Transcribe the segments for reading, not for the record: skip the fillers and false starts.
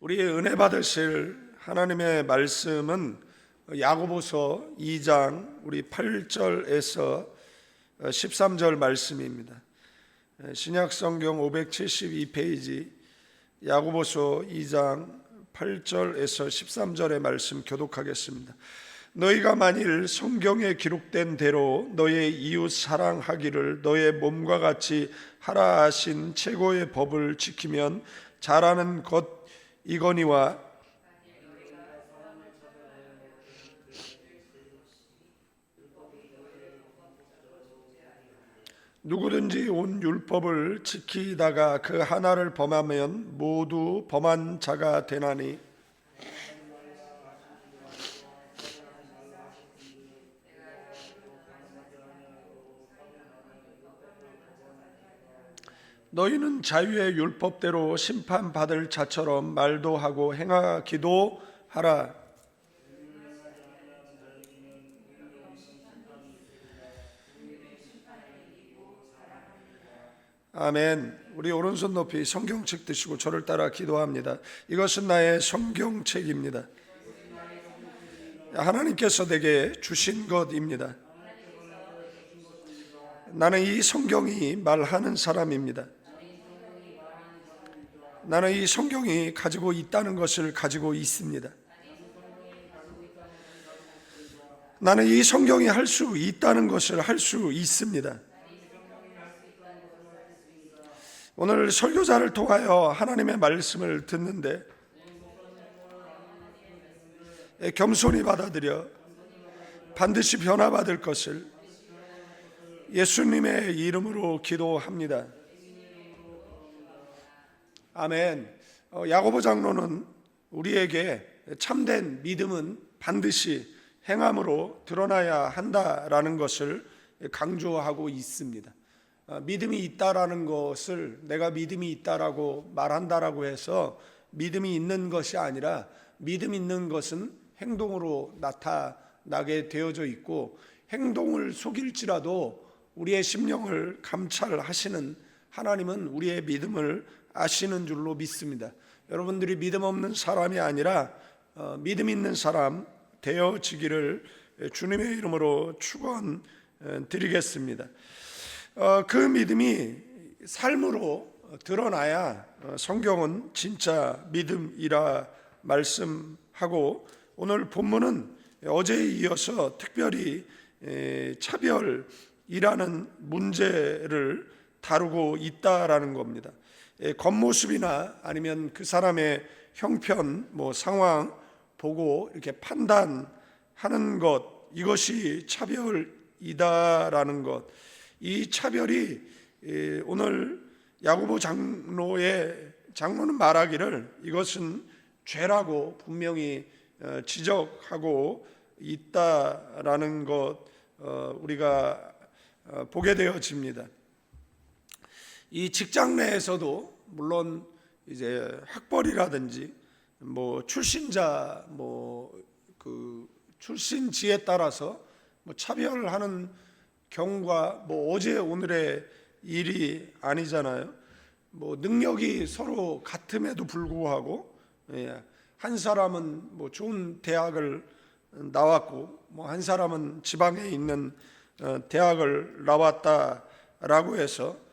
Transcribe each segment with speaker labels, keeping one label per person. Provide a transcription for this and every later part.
Speaker 1: 우리 은혜 받으실 하나님의 말씀은 야고보서 2장 우리 8절에서 13절 말씀입니다. 신약성경 572페이지 야고보서 2장 8절에서 13절의 말씀 교독하겠습니다. 너희가 만일 성경에 기록된 대로 너의 이웃 사랑하기를 너의 몸과 같이 하라 하신 최고의 법을 지키면 잘하는 것 이거니와 누구든지 온 율법을 지키다가 그 하나를 범하면 모두 범한 자가 되나니 너희는 자유의 율법대로 심판받을 자처럼 말도 하고 행하기도 하라. 아멘. 우리 오른손 높이 성경책 드시고 저를 따라 기도합니다. 이것은 나의 성경책입니다. 하나님께서 내게 주신 것입니다. 나는 이 성경이 말하는 사람입니다. 나는 이 성경이 가지고 있다는 것을 가지고 있습니다. 나는 이 성경이 할 수 있다는 것을 할 수 있습니다. 오늘 설교자를 통하여 하나님의 말씀을 듣는데 겸손히 받아들여 반드시 변화받을 것을 예수님의 이름으로 기도합니다. 아멘. 야고보 장로는 우리에게 참된 믿음은 반드시 행함으로 드러나야 한다라는 것을 강조하고 있습니다. 믿음이 있다라는 것을 내가 믿음이 있다라고 말한다라고 해서 믿음이 있는 것이 아니라 믿음 있는 것은 행동으로 나타나게 되어져 있고 행동을 속일지라도 우리의 심령을 감찰하시는 하나님은 우리의 믿음을 아시는 줄로 믿습니다. 여러분들이 믿음 없는 사람이 아니라 믿음 있는 사람 되어지기를 주님의 이름으로 축원드리겠습니다. 그 믿음이 삶으로 드러나야 성경은 진짜 믿음이라 말씀하고 오늘 본문은 어제에 이어서 특별히 차별이라는 문제를 다루고 있다라는 겁니다. 겉모습이나 아니면 그 사람의 형편, 상황 보고 이렇게 판단하는 것, 이것이 차별이다라는 것. 이 차별이 오늘 야고보 장로는 말하기를 이것은 죄라고 분명히 지적하고 있다라는 것 우리가 보게 되어집니다. 이 직장 내에서도 물론 이제 학벌이라든지 출신자 그 출신지에 따라서 차별하는 경우가 어제 오늘의 일이 아니잖아요. 능력이 서로 같음에도 불구하고 한 사람은 좋은 대학을 나왔고 한 사람은 지방에 있는 대학을 나왔다라고 해서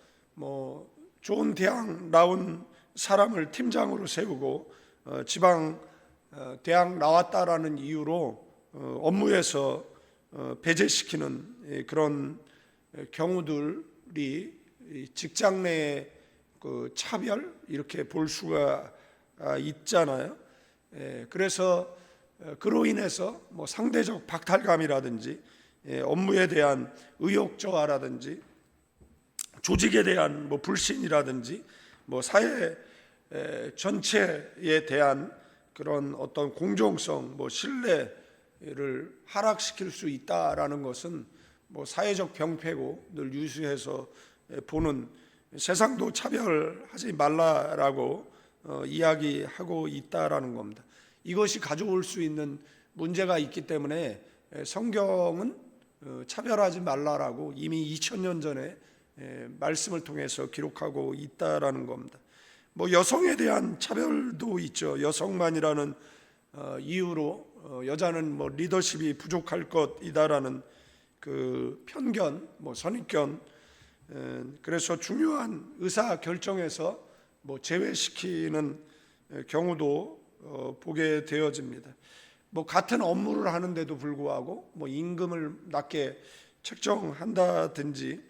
Speaker 1: 좋은 대학 나온 사람을 팀장으로 세우고 지방 대학 나왔다라는 이유로 업무에서 배제시키는 그런 경우들이 직장 내의 그 차별 이렇게 볼 수가 있잖아요. 그래서 그로 인해서 상대적 박탈감이라든지 업무에 대한 의욕 저하라든지 조직에 대한 불신이라든지 사회 전체에 대한 그런 어떤 공정성, 신뢰를 하락시킬 수 있다라는 것은 사회적 병폐고 늘 유수해서 보는 세상도 차별하지 말라라고 이야기하고 있다라는 겁니다. 이것이 가져올 수 있는 문제가 있기 때문에 성경은 차별하지 말라라고 이미 2000년 전에 말씀을 통해서 기록하고 있다라는 겁니다. 뭐 여성에 대한 차별도 있죠. 여성만이라는 이유로 여자는 뭐 리더십이 부족할 것이다라는 그 편견, 뭐 선입견, 그래서 중요한 의사 결정에서 뭐 제외시키는 경우도 보게 되어집니다. 뭐 같은 업무를 하는데도 불구하고 뭐 임금을 낮게 책정한다든지,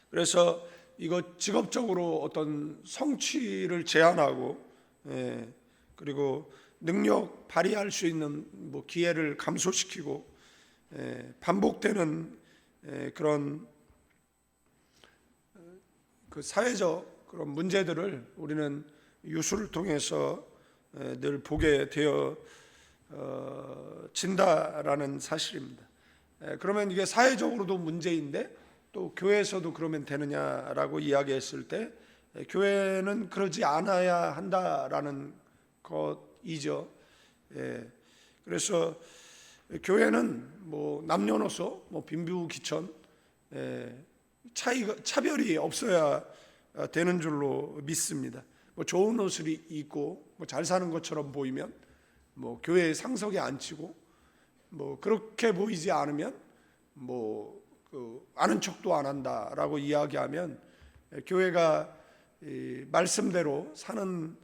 Speaker 1: 그래서 이거 직업적으로 어떤 성취를 제한하고, 그리고 능력 발휘할 수 있는 뭐 기회를 감소시키고, 반복되는 그런 그 사회적 그런 문제들을 우리는 유수를 통해서 늘 보게 되어 진다라는 사실입니다. 그러면 이게 사회적으로도 문제인데 또 교회에서도 그러면 되느냐라고 이야기했을 때, 교회는 그러지 않아야 한다라는 것이죠. 그래서 교회는 뭐 남녀노소 뭐 빈부귀천 차별이 없어야 되는 줄로 믿습니다. 뭐 좋은 옷을 입고 뭐 잘 사는 것처럼 보이면 뭐 교회에 상석에 앉히고, 뭐 그렇게 보이지 않으면 뭐 아는 척도 안 한다라고 이야기하면 교회가 말씀대로 사는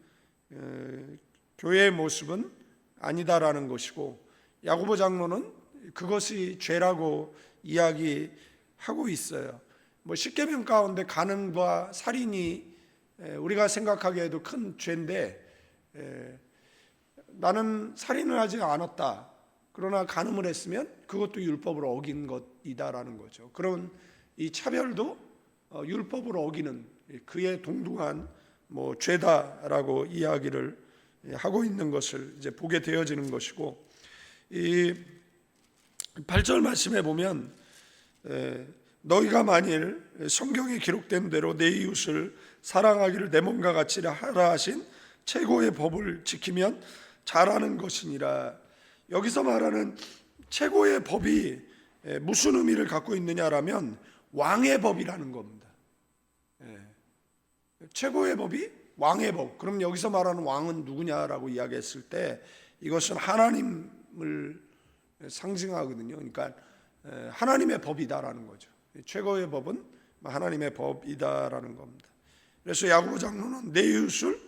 Speaker 1: 교회의 모습은 아니다라는 것이고, 야고보 장로는 그것이 죄라고 이야기하고 있어요. 뭐 십계명 가운데 간음과 살인이 우리가 생각하기에도 큰 죄인데, 나는 살인을 하지 않았다, 그러나 간음을 했으면 그것도 율법을 어긴 것이다라는 거죠. 그런 이 차별도 율법을 어기는 그에 동등한 뭐 죄다라고 이야기를 하고 있는 것을 이제 보게 되어지는 것이고, 이 8절 말씀에 보면 너희가 만일 성경에 기록된 대로 내 이웃을 사랑하기를 내 몸과 같이 하라 하신 최고의 법을 지키면 잘하는 것이니라. 여기서 말하는 최고의 법이 무슨 의미를 갖고 있느냐라면 왕의 법이라는 겁니다. 최고의 법이 왕의 법. 그럼 여기서 말하는 왕은 누구냐라고 이야기했을 때 이것은 하나님을 상징하거든요. 그러니까 하나님의 법이다라는 거죠. 최고의 법은 하나님의 법이다라는 겁니다. 그래서 야고보 장로는 내 이웃을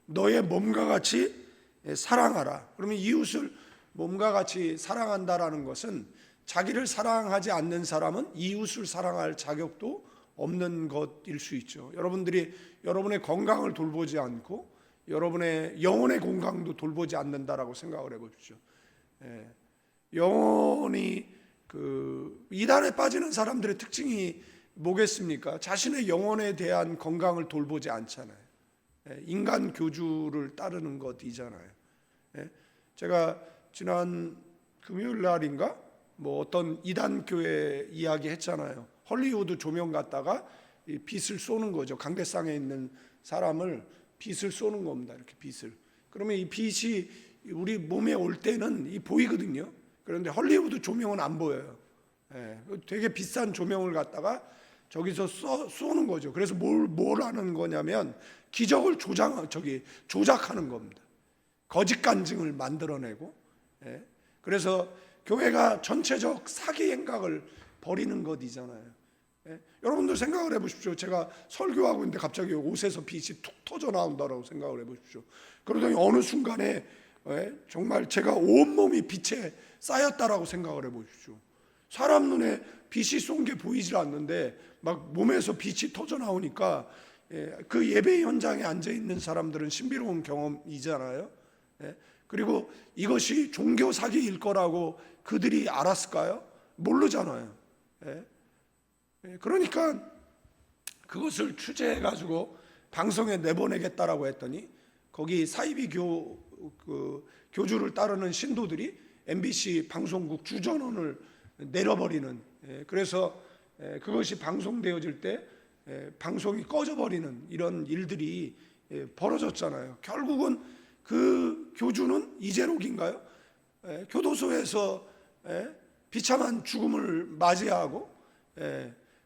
Speaker 1: 너의 몸과 같이 사랑하라. 그러면 이웃을 몸과 같이 사랑한다라는 것은 자기를 사랑하지 않는 사람은 이웃을 사랑할 자격도 없는 것일 수 있죠. 여러분들이 여러분의 건강을 돌보지 않고 여러분의 영혼의 건강도 돌보지 않는다라고 생각을 해보십시오. 영혼이 이단에 빠지는 사람들의 특징이 뭐겠습니까? 자신의 영혼에 대한 건강을 돌보지 않잖아요. 인간 교주를 따르는 것이잖아요. 제가 지난 금요일 날인가 뭐 어떤 이단 교회 이야기 했잖아요. 헐리우드 조명 갖다가 빛을 쏘는 거죠. 강대상에 있는 사람을 빛을 쏘는 겁니다. 이렇게 빛을. 그러면 이 빛이 우리 몸에 올 때는 보이거든요. 그런데 헐리우드 조명은 안 보여요. 되게 비싼 조명을 갖다가 저기서 쏘는 거죠. 그래서 뭘 하는 거냐면 기적을 조작하는 겁니다. 거짓 간증을 만들어내고, 그래서 교회가 전체적 사기 행각을 벌이는 것이잖아요. 여러분들 생각을 해보십시오. 제가 설교하고 있는데 갑자기 옷에서 빛이 툭 터져 나온다라고 생각을 해보십시오. 그러더니 어느 순간에 정말 제가 온몸이 빛에 쌓였다라고 생각을 해보십시오. 사람 눈에 빛이 쏜 게 보이질 않는데 막 몸에서 빛이 터져 나오니까 그 예배 현장에 앉아 있는 사람들은 신비로운 경험이잖아요. 그리고 이것이 종교 사기일 거라고 그들이 알았을까요? 모르잖아요. 그러니까 그것을 취재해 가지고 방송에 내보내겠다라고 했더니 거기 사이비 교주를 따르는 신도들이 MBC 방송국 주전원을 내려버리는, 그래서 그것이 방송되어질 때 방송이 꺼져버리는 이런 일들이 벌어졌잖아요. 결국은 그 교주는 이재록인가요? 교도소에서 비참한 죽음을 맞이하고,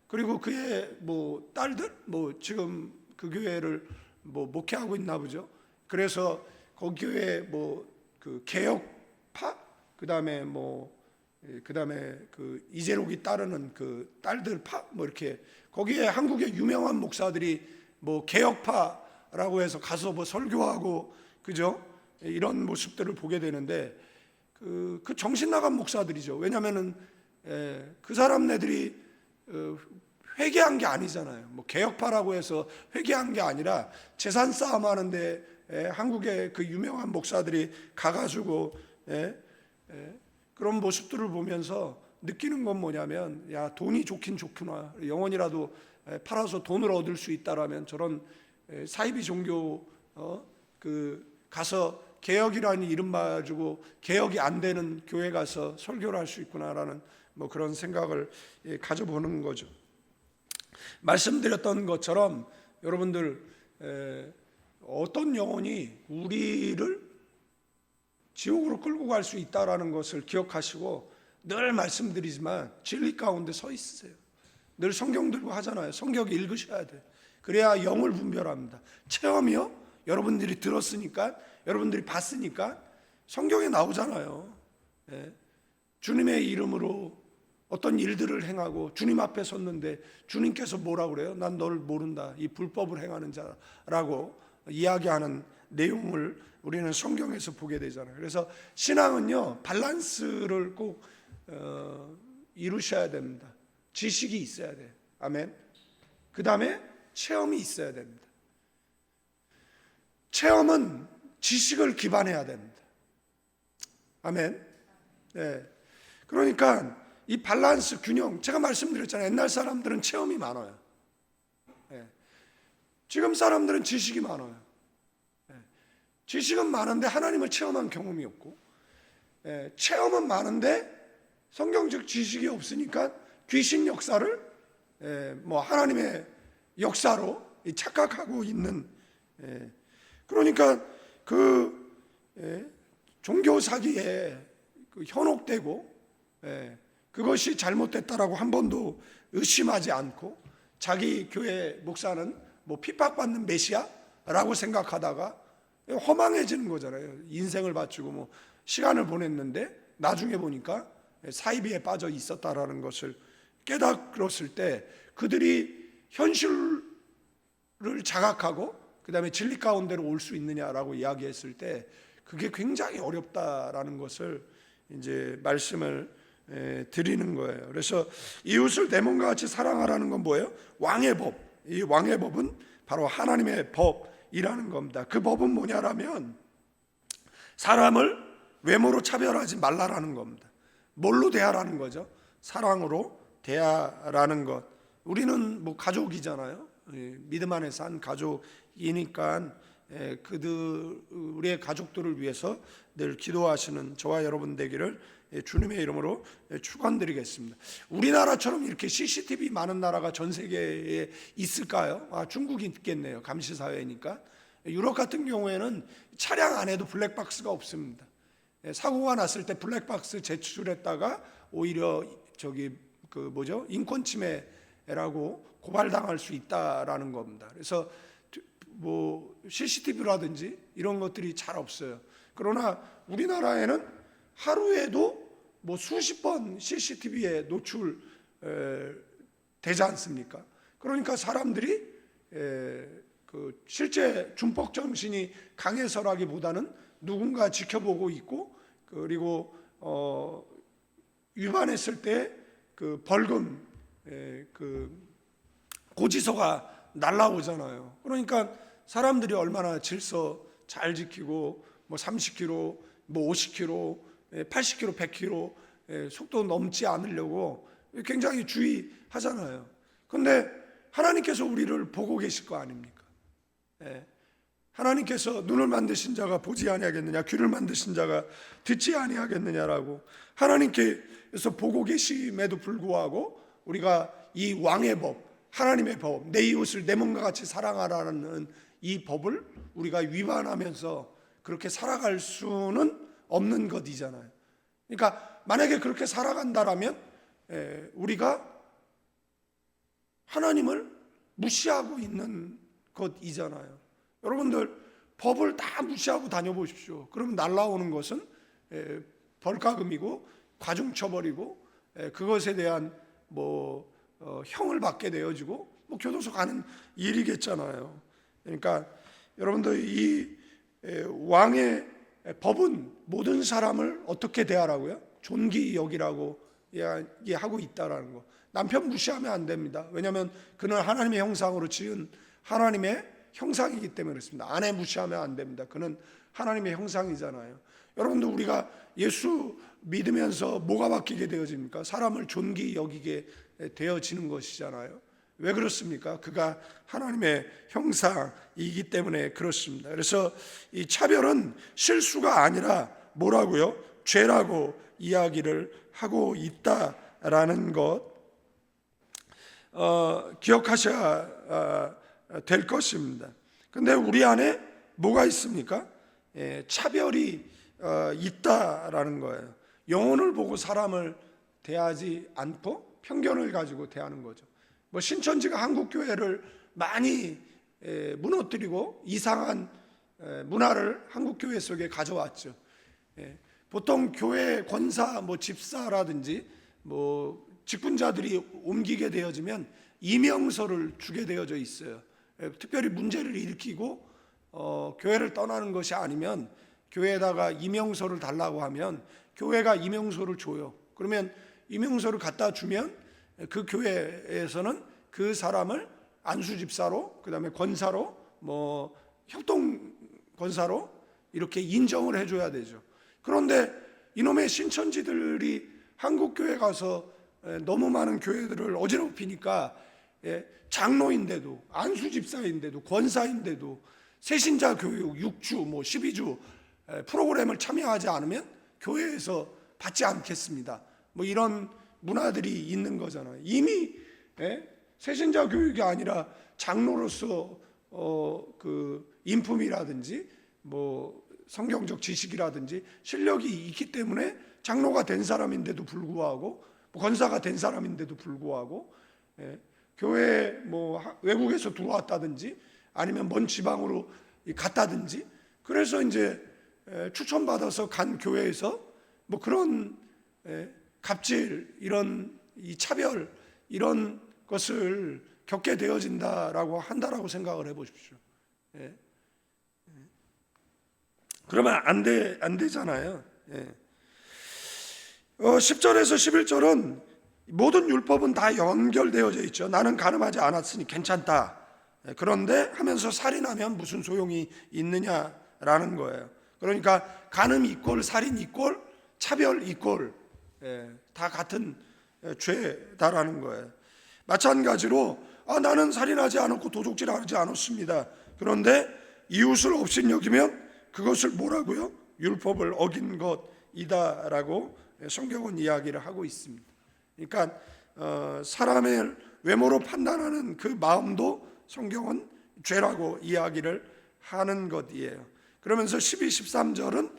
Speaker 1: 그리고 그의 뭐 딸들, 뭐 지금 그 교회를 뭐 목회하고 있나 보죠. 그래서 거기 교회 뭐 그 개혁파, 그다음에 그 이재록이 따르는 그 딸들파 뭐 이렇게 거기에 한국의 유명한 목사들이 뭐 개혁파라고 해서 가서 뭐 설교하고 그죠? 이런 모습들을 보게 되는데 그 정신 나간 목사들이죠. 왜냐하면은 그 사람네들이 회개한 게 아니잖아요. 뭐 개혁파라고 해서 회개한 게 아니라 재산 싸움 하는데 한국의 그 유명한 목사들이 가가지고 그런 모습들을 보면서 느끼는 건 뭐냐면, 야, 돈이 좋긴 좋구나. 영혼이라도 팔아서 돈을 얻을 수 있다라면 저런 사이비 종교 그 가서 개혁이라는 이름 가지고 개혁이 안 되는 교회 가서 설교를 할 수 있구나라는 뭐 그런 생각을 가져보는 거죠. 말씀드렸던 것처럼 여러분들 어떤 영혼이 우리를 지옥으로 끌고 갈 수 있다라는 것을 기억하시고, 늘 말씀드리지만 진리 가운데 서 있으세요. 늘 성경 들고 하잖아요. 성경 읽으셔야 돼. 그래야 영을 분별합니다. 체험이요? 여러분들이 들었으니까, 여러분들이 봤으니까 성경에 나오잖아요. 주님의 이름으로 어떤 일들을 행하고 주님 앞에 섰는데 주님께서 뭐라고 그래요? 난 너를 모른다, 이 불법을 행하는 자라고 이야기하는 내용을 우리는 성경에서 보게 되잖아요. 그래서 신앙은요, 밸런스를 꼭 이루셔야 됩니다. 지식이 있어야 돼요. 아멘. 그 다음에 체험이 있어야 됩니다. 체험은 지식을 기반해야 됩니다. 아멘. 네. 그러니까 이 밸런스 균형, 제가 말씀드렸잖아요. 옛날 사람들은 체험이 많아요. 네. 지금 사람들은 지식이 많아요. 네. 지식은 많은데 하나님을 체험한 경험이 없고, 체험은 많은데 성경적 지식이 없으니까 귀신 역사를 뭐 하나님의 역사로 착각하고 있는, 그러니까 그 종교 사기에 현혹되고 그것이 잘못됐다라고 한 번도 의심하지 않고, 자기 교회 목사는 뭐 핍박받는 메시아라고 생각하다가 허망해지는 거잖아요. 인생을 바치고 뭐 시간을 보냈는데 나중에 보니까 사이비에 빠져 있었다라는 것을 깨달았을 때, 그들이 현실을 자각하고 그 다음에 진리 가운데로 올 수 있느냐라고 이야기했을 때 그게 굉장히 어렵다라는 것을 이제 말씀을 드리는 거예요. 그래서 이웃을 내 몸과 같이 사랑하라는 건 뭐예요? 왕의 법. 이 왕의 법은 바로 하나님의 법이라는 겁니다. 그 법은 뭐냐라면 사람을 외모로 차별하지 말라라는 겁니다. 뭘로 대하라는 거죠? 사랑으로 대하라는 것. 우리는 뭐 가족이잖아요. 믿음 안에서 한 가족이니까 우리의 가족들을 위해서 늘 기도하시는 저와 여러분 되기를 주님의 이름으로 축원드리겠습니다. 우리나라처럼 이렇게 CCTV 많은 나라가 전 세계에 있을까요? 중국이 있겠네요. 감시사회니까. 유럽 같은 경우에는 차량 안에도 블랙박스가 없습니다. 사고가 났을 때 블랙박스 제출했다가 오히려 인권 침해라고 고발당할 수 있다라는 겁니다. 그래서 뭐 CCTV라든지 이런 것들이 잘 없어요. 그러나 우리나라에는 하루에도 뭐 수십 번 CCTV에 노출 되지 않습니까? 그러니까 사람들이 그 실제 준법 정신이 강해서라기보다는 누군가 지켜보고 있고, 그리고 위반했을 때 그 벌금 그 고지서가 날라오잖아요. 그러니까 사람들이 얼마나 질서 잘 지키고 뭐 30km, 뭐 50km, 80km, 100km 속도 넘지 않으려고 굉장히 주의하잖아요. 그런데 하나님께서 우리를 보고 계실 거 아닙니까? 하나님께서 눈을 만드신 자가 보지 아니하겠느냐, 귀를 만드신 자가 듣지 아니하겠느냐라고 하나님께서 보고 계심에도 불구하고 우리가 이 왕의 법, 하나님의 법, 내 이웃을 내 몸과 같이 사랑하라는 이 법을 우리가 위반하면서 그렇게 살아갈 수는 없는 것이잖아요. 그러니까 만약에 그렇게 살아간다라면 우리가 하나님을 무시하고 있는 것이잖아요. 여러분들 법을 다 무시하고 다녀보십시오. 그러면 날라오는 것은 벌가금이고 과중처벌이고 그것에 대한 형을 받게 되어지고 교도소 가는 일이겠잖아요. 그러니까 여러분들 이 왕의 법은 모든 사람을 어떻게 대하라고요? 존귀 여기라고 하고 있다라는 거. 남편 무시하면 안 됩니다. 왜냐하면 그는 하나님의 형상으로 지은 하나님의 형상이기 때문에 그렇습니다. 아내 무시하면 안 됩니다. 그는 하나님의 형상이잖아요. 여러분들 우리가 예수 믿으면서 뭐가 바뀌게 되어집니까? 사람을 존귀 여기게 되어지는 것이잖아요. 왜 그렇습니까? 그가 하나님의 형상이기 때문에 그렇습니다. 그래서 이 차별은 실수가 아니라 뭐라고요? 죄라고 이야기를 하고 있다라는 것 기억하셔야 될 것입니다. 근데 우리 안에 뭐가 있습니까? 차별이 있다라는 거예요. 영혼을 보고 사람을 대하지 않고 편견을 가지고 대하는 거죠. 신천지가 한국 교회를 많이 무너뜨리고 이상한 문화를 한국 교회 속에 가져왔죠. 보통 교회 권사, 집사라든지 직분자들이 옮기게 되어지면 이명서를 주게 되어져 있어요. 특별히 문제를 일으키고 교회를 떠나는 것이 아니면 교회에다가 이명서를 달라고 하면 교회가 이명서를 줘요. 그러면 이명서를 갖다 주면 그 교회에서는 그 사람을 안수집사로, 그 다음에 권사로, 협동 권사로 이렇게 인정을 해줘야 되죠. 그런데 이놈의 신천지들이 한국 교회 가서 너무 많은 교회들을 어지럽히니까 장로인데도, 안수집사인데도, 권사인데도 새신자 교육 6주, 12주 프로그램을 참여하지 않으면 교회에서 받지 않겠습니다. 이런 문화들이 있는 거잖아요. 이미 새신자 교육이 아니라 장로로서 그 인품이라든지 성경적 지식이라든지 실력이 있기 때문에 장로가 된 사람인데도 불구하고 권사가 된 사람인데도 불구하고 교회에 외국에서 들어왔다든지 아니면 먼 지방으로 갔다든지 그래서 이제 추천받아서 간 교회에서 그런 갑질, 이런 이 차별, 이런 것을 겪게 되어진다라고 한다라고 생각을 해보십시오. 그러면 안 되잖아요. 10절에서 11절은 모든 율법은 다 연결되어져 있죠. 나는 간음하지 않았으니 괜찮다. 그런데 하면서 살인하면 무슨 소용이 있느냐라는 거예요. 그러니까 간음 이꼴, 살인 이꼴, 차별 이꼴, 다 같은 죄다라는 거예요. 마찬가지로 나는 살인하지 않았고 도둑질하지 않았습니다. 그런데 이웃을 업신여기면 그것을 뭐라고요? 율법을 어긴 것이다라고 성경은 이야기를 하고 있습니다. 그러니까 사람의 외모로 판단하는 그 마음도 성경은 죄라고 이야기를 하는 것이에요. 그러면서 12, 13절은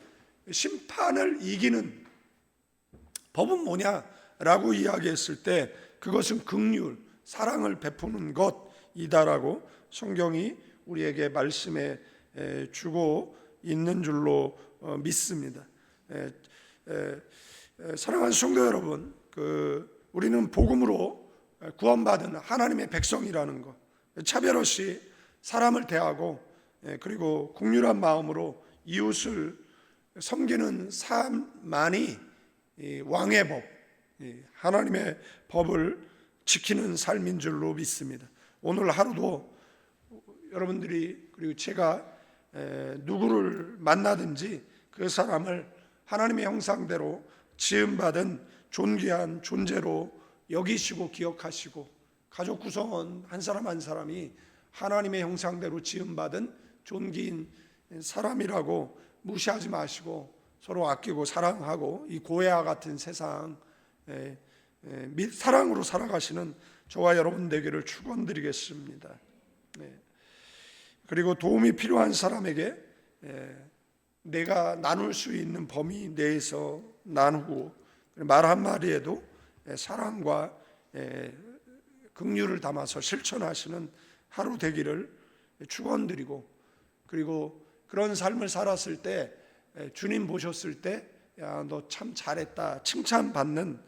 Speaker 1: 심판을 이기는 법은 뭐냐라고 이야기했을 때 그것은 긍휼, 사랑을 베푸는 것이다라고 성경이 우리에게 말씀해 주고 있는 줄로 믿습니다. 사랑하는 성도 여러분, 우리는 복음으로 구원받은 하나님의 백성이라는 것, 차별 없이 사람을 대하고 그리고 긍휼한 마음으로 이웃을 섬기는 삶만이 왕의 법, 하나님의 법을 지키는 삶인 줄로 믿습니다. 오늘 하루도 여러분들이 그리고 제가 누구를 만나든지 그 사람을 하나님의 형상대로 지음받은 존귀한 존재로 여기시고 기억하시고 가족 구성원 한 사람 한 사람이 하나님의 형상대로 지음받은 존귀인 사람이라고 무시하지 마시고 서로 아끼고 사랑하고 이 고해와 같은 세상 사랑으로 살아가시는 저와 여러분 되기를 축원드리겠습니다. 그리고 도움이 필요한 사람에게 내가 나눌 수 있는 범위 내에서 나누고 말 한마디에도 사랑과 긍휼을 담아서 실천하시는 하루 되기를 축원드리고, 그리고 그런 삶을 살았을 때 주님 보셨을 때 야, 너 참 잘했다 칭찬받는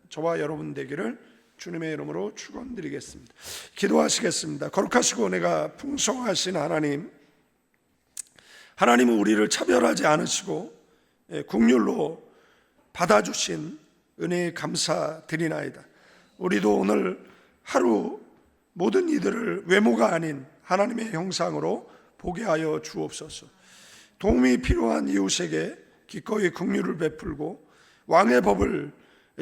Speaker 1: 저와 여러분 되기를 주님의 이름으로 축원드리겠습니다. 기도하시겠습니다. 거룩하시고 은혜가 풍성하신 하나님은 우리를 차별하지 않으시고 긍휼로 받아주신 은혜에 감사드리나이다. 우리도 오늘 하루 모든 이들을 외모가 아닌 하나님의 형상으로 보게 하여 주옵소서. 도움이 필요한 이웃에게 기꺼이 긍휼을 베풀고 왕의 법을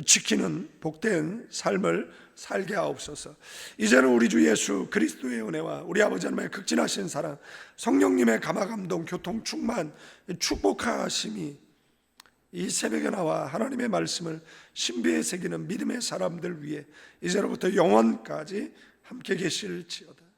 Speaker 1: 지키는 복된 삶을 살게 하옵소서. 이제는 우리 주 예수 그리스도의 은혜와 우리 아버지 하나님의 극진하신 사랑, 성령님의 감화감동, 교통 충만, 축복하심이 이 새벽에 나와 하나님의 말씀을 신비에 새기는 믿음의 사람들 위해 이제로부터 영원까지 함께 계실지어다.